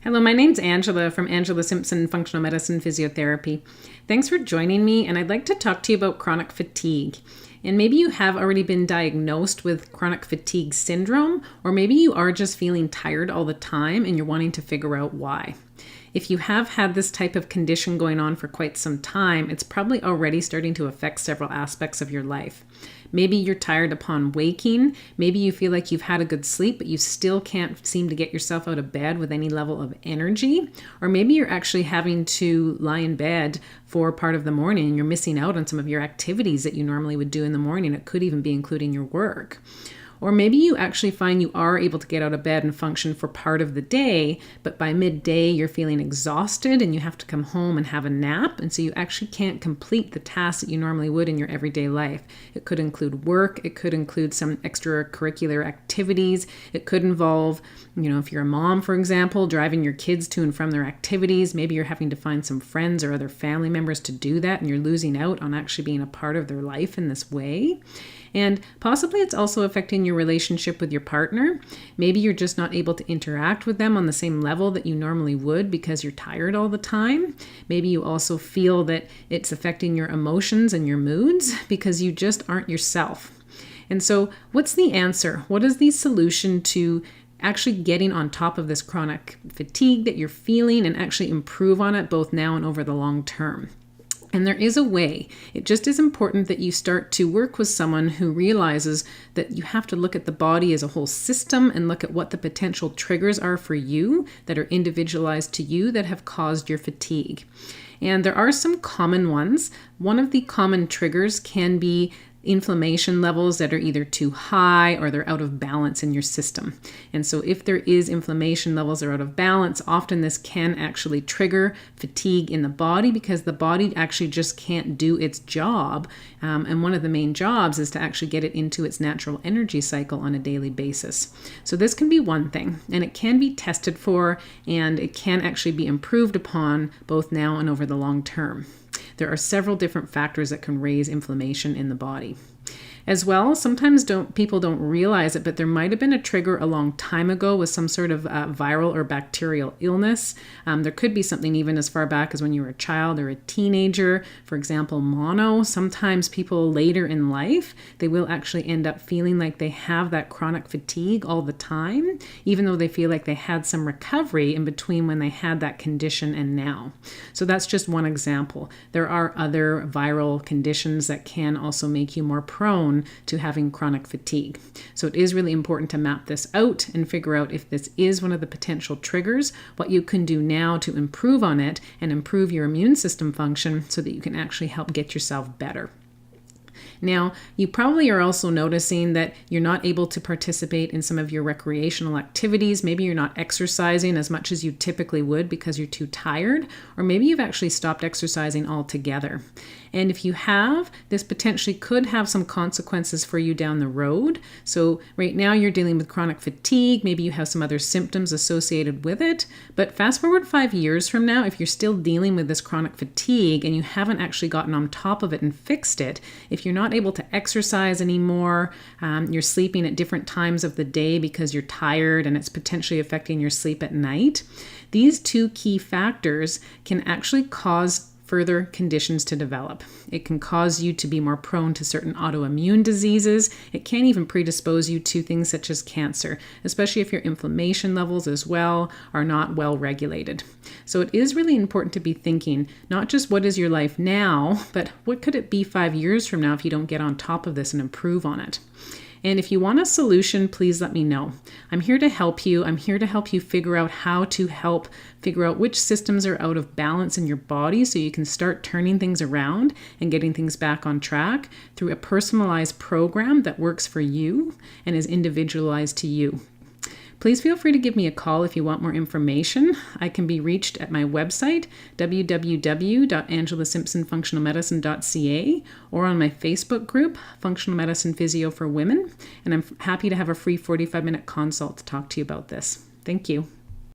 Hello, my name's Angela from Angela Simpson Functional Medicine Physiotherapy. Thanks for joining me, and I'd like to talk to you about chronic fatigue. And maybe you have already been diagnosed with chronic fatigue syndrome, or maybe you are just feeling tired all the time and you're wanting to figure out why. If you have had this type of condition going on for quite some time, it's probably already starting to affect several aspects of your life. Maybe you're tired upon waking. Maybe you feel like you've had a good sleep, but you still can't seem to get yourself out of bed with any level of energy. Or maybe you're actually having to lie in bed for part of the morning and you're missing out on some of your activities that you normally would do in the morning. It could even be including your work. Or maybe you actually find you are able to get out of bed and function for part of the day, but by midday you're feeling exhausted and you have to come home and have a nap, and so you actually can't complete the tasks that you normally would in your everyday life. It could include work, it could include some extracurricular activities, it could involve, if you're a mom, for example, driving your kids to and from their activities. Maybe you're having to find some friends or other family members to do that, and you're losing out on actually being a part of their life in this way. And possibly it's also affecting your relationship with your partner. Maybe you're just not able to interact with them on the same level that you normally would because you're tired all the time. Maybe you also feel that it's affecting your emotions and your moods because you just aren't yourself. And so what's the answer? What is the solution to actually getting on top of this chronic fatigue that you're feeling and actually improve on it both now and over the long term? And there is a way. It just is important that you start to work with someone who realizes that you have to look at the body as a whole system and look at what the potential triggers are for you that are individualized to you that have caused your fatigue. And there are some common ones. One of the common triggers can be inflammation levels that are either too high or they're out of balance in your system. And so if there is inflammation levels that are out of balance, often this can actually trigger fatigue in the body because the body actually just can't do its job. And one of the main jobs is to actually get it into its natural energy cycle on a daily basis. So this can be one thing, and it can be tested for, and it can actually be improved upon both now and over the long term. There are several different factors that can raise inflammation in the body. As well, sometimes people don't realize it, but there might have been a trigger a long time ago with some sort of viral or bacterial illness. There could be something even as far back as when you were a child or a teenager. For example, mono. Sometimes people later in life, they will actually end up feeling like they have that chronic fatigue all the time, even though they feel like they had some recovery in between when they had that condition and now. So that's just one example. There are other viral conditions that can also make you more prone to having chronic fatigue. So it is really important to map this out and figure out if this is one of the potential triggers, what you can do now to improve on it and improve your immune system function so that you can actually help get yourself better. Now, you probably are also noticing that you're not able to participate in some of your recreational activities. Maybe you're not exercising as much as you typically would because you're too tired, or maybe you've actually stopped exercising altogether. And if you have, this potentially could have some consequences for you down the road. So right now you're dealing with chronic fatigue. Maybe you have some other symptoms associated with it. But fast forward 5 years from now, if you're still dealing with this chronic fatigue and you haven't actually gotten on top of it and fixed it, if you're not able to exercise anymore, you're sleeping at different times of the day because you're tired and it's potentially affecting your sleep at night, these two key factors can actually cause further conditions to develop. It can cause you to be more prone to certain autoimmune diseases. It can even predispose you to things such as cancer, especially if your inflammation levels as well are not well regulated. So it is really important to be thinking not just what is your life now, but what could it be 5 years from now if you don't get on top of this and improve on it. And if you want a solution, please let me know. I'm here to help you. I'm here to help you figure out how to help figure out which systems are out of balance in your body so you can start turning things around and getting things back on track through a personalized program that works for you and is individualized to you. Please feel free to give me a call if you want more information. I can be reached at my website, www.angelasimpsonfunctionalmedicine.ca, or on my Facebook group, Functional Medicine Physio for Women. And I'm happy to have a free 45-minute consult to talk to you about this. Thank you.